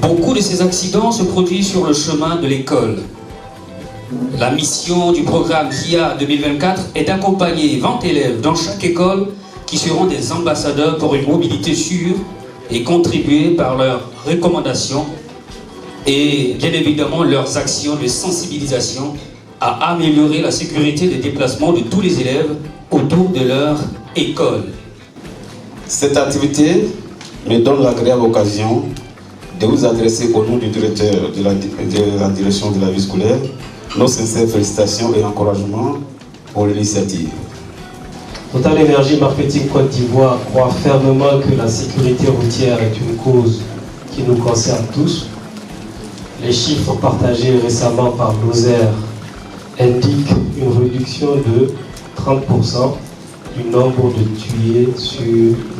Beaucoup de ces accidents se produisent sur le chemin de l'école. La mission du programme VIA 2024 est d'accompagner 20 élèves dans chaque école qui seront des ambassadeurs pour une mobilité sûre et contribuer par leurs recommandations et bien évidemment leurs actions de sensibilisation à améliorer la sécurité des déplacements de tous les élèves autour de leur école. Cette activité me donne l'agréable occasion de vous adresser au nom du directeur de la direction de la vie scolaire nos sincères félicitations et encouragements pour l'initiative. Total Énergie Marketing Côte d'Ivoire croit fermement que la sécurité routière est une cause qui nous concerne tous. Les chiffres partagés récemment par Lozère indiquent une réduction de 30% du nombre de tués sur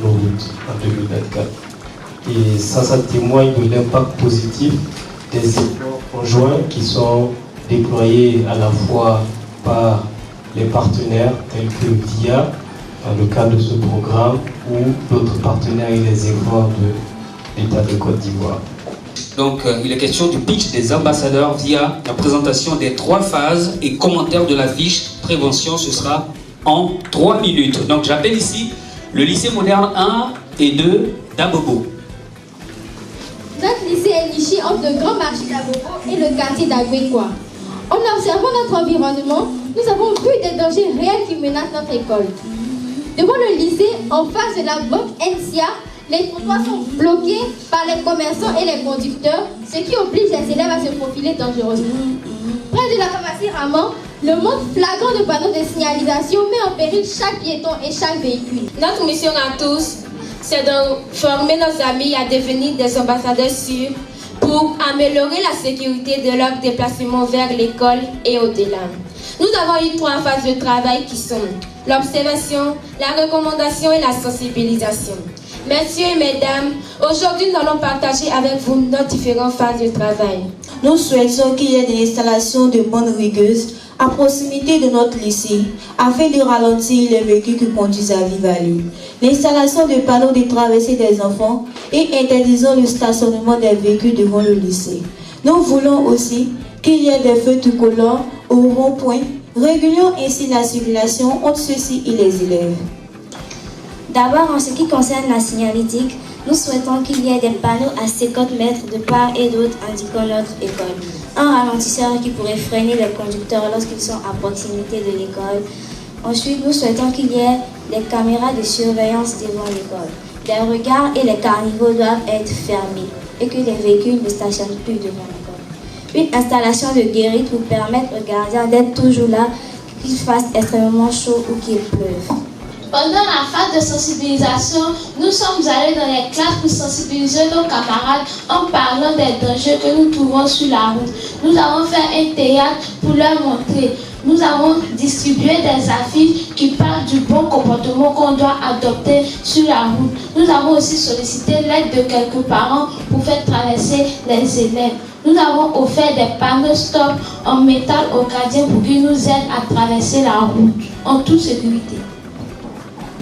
nos routes en 2024. Et ça témoigne de l'impact positif des efforts conjoints qui sont déployés à la fois par les partenaires tels que VIA, dans le cadre de ce programme, ou d'autres partenaires et les efforts de l'État de Côte d'Ivoire. Donc, il est question du pitch des ambassadeurs via la présentation des 3 phases et commentaires de la fiche prévention. Ce sera en 3 minutes. Donc, j'appelle ici le lycée moderne 1 et 2 d'Abobo. Notre lycée est niché entre le grand marché d'Abobo et le quartier d'Agwekwa. En observant notre environnement, nous avons vu des dangers réels qui menacent notre école. Devant le lycée, en face de la banque NCA, les trottoirs sont bloqués par les commerçants et les conducteurs, ce qui oblige les élèves à se profiler dangereusement. Près de la pharmacie Raman, le manque flagrant de panneaux de signalisation met en péril chaque piéton et chaque véhicule. Notre mission à tous, c'est de former nos amis à devenir des ambassadeurs sûrs pour améliorer la sécurité de leur déplacement vers l'école et au-delà. Nous avons eu 3 phases de travail qui sont l'observation, la recommandation et la sensibilisation. Messieurs et mesdames, aujourd'hui nous allons partager avec vous nos différentes phases de travail. Nous souhaitons qu'il y ait des installations de bandes rigueuses à proximité de notre lycée afin de ralentir les véhicules qui conduisent à vive allure. L'installation de panneaux de traversée des enfants et interdisant le stationnement des véhicules devant le lycée. Nous voulons aussi qu'il y ait des feux tricolores au rond-point, régulant ainsi la circulation entre ceux-ci et les élèves. D'abord, en ce qui concerne la signalétique, nous souhaitons qu'il y ait des panneaux à 50 mètres de part et d'autre indiquant notre école. Un ralentisseur qui pourrait freiner les conducteurs lorsqu'ils sont à proximité de l'école. Ensuite, nous souhaitons qu'il y ait des caméras de surveillance devant l'école. Les regards et les caniveaux doivent être fermés et que les véhicules ne stationnent plus devant l'école. Une installation de guérite pour permettre aux gardiens d'être toujours là, qu'il fasse extrêmement chaud ou qu'il pleuve. Pendant la phase de sensibilisation, nous sommes allés dans les classes pour sensibiliser nos camarades en parlant des dangers que nous trouvons sur la route. Nous avons fait un théâtre pour leur montrer. Nous avons distribué des affiches qui parlent du bon comportement qu'on doit adopter sur la route. Nous avons aussi sollicité l'aide de quelques parents pour faire traverser les élèves. Nous avons offert des panneaux stop en métal aux gardiens pour qu'ils nous aident à traverser la route en toute sécurité.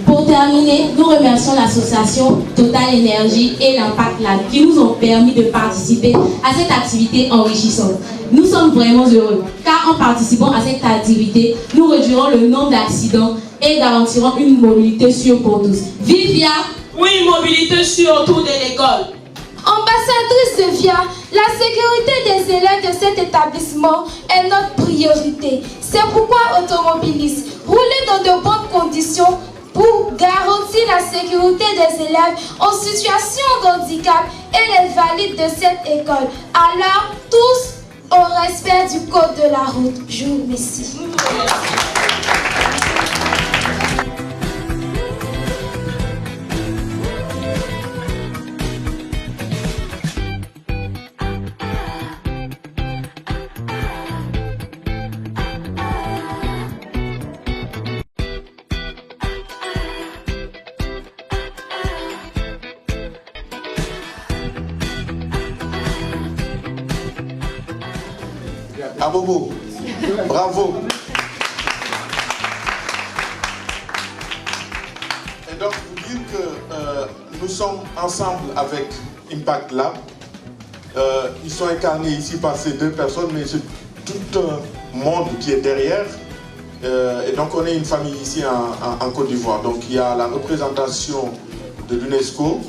Pour terminer, nous remercions l'association Total Énergie et l'Impact Lab qui nous ont permis de participer à cette activité enrichissante. Nous sommes vraiment heureux car en participant à cette activité, nous réduirons le nombre d'accidents et garantirons une mobilité sûre pour tous. Vive VIA! Oui, mobilité sûre autour de l'école. Ambassadrice de VIA, la sécurité des élèves de cet établissement est notre priorité. C'est pourquoi automobilistes, roulez dans de bonnes conditions pour garantir la sécurité des élèves en situation de handicap et les valides de cette école. Alors, tous au respect du code de la route. Je vous remercie. Abobo, bravo. Et donc, vous dire que nous sommes ensemble avec Impact Lab Ils sont incarnés ici par ces deux personnes, mais c'est tout un monde qui est derrière. Et donc on est une famille ici en Côte d'Ivoire. Donc il y a la représentation de l'UNESCO,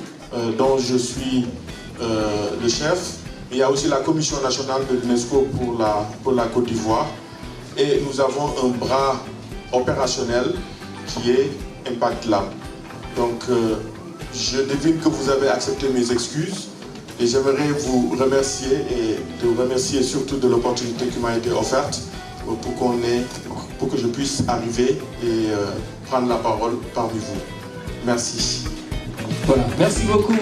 dont je suis le chef. Il y a aussi la commission nationale de l'UNESCO pour la Côte d'Ivoire. Et nous avons un bras opérationnel qui est Impact Lab. Donc je devine que vous avez accepté mes excuses et j'aimerais vous remercier et de vous remercier surtout de l'opportunité qui m'a été offerte pour que je puisse arriver et prendre la parole parmi vous. Merci. Voilà, merci beaucoup.